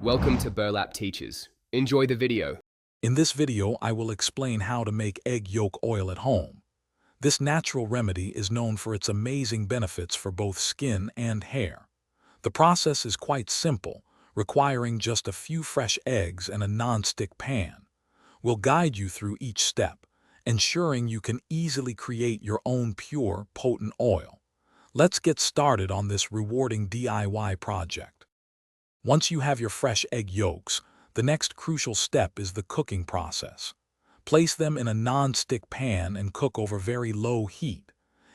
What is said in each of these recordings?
Welcome to Burlap Teachers. Enjoy the video. In this video, I will explain how to make egg yolk oil at home. This natural remedy is known for its amazing benefits for both skin and hair. The process is quite simple, requiring just a few fresh eggs and a non-stick pan. We'll guide you through each step, ensuring you can easily create your own pure, potent oil. Let's get started on this rewarding DIY project. Once you have your fresh egg yolks, the next crucial step is the cooking process. Place them in a non-stick pan and cook over very low heat.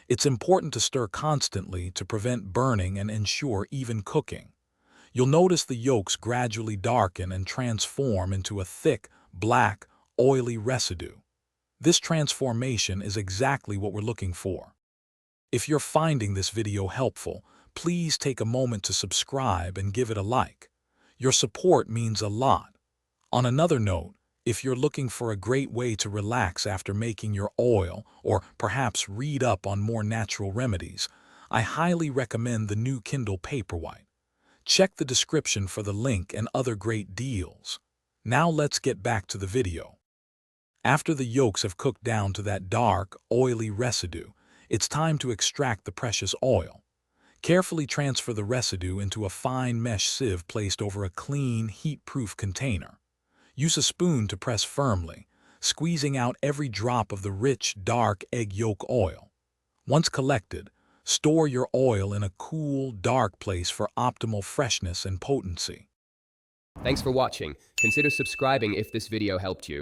It's important to stir constantly to prevent burning and ensure even cooking. You'll notice the yolks gradually darken and transform into a thick, black, oily residue. This transformation is exactly what we're looking for. If you're finding this video helpful, please take a moment to subscribe and give it a like. Your support means a lot. On another note, if you're looking for a great way to relax after making your oil or perhaps read up on more natural remedies, I highly recommend the new Kindle Paperwhite. Check the description for the link and other great deals. Now let's get back to the video. After the yolks have cooked down to that dark, oily residue, it's time to extract the precious oil. Carefully transfer the residue into a fine mesh sieve placed over a clean, heat-proof container. Use a spoon to press firmly, squeezing out every drop of the rich, dark egg yolk oil. Once collected, store your oil in a cool, dark place for optimal freshness and potency. Thanks for watching. Consider subscribing if this video helped you.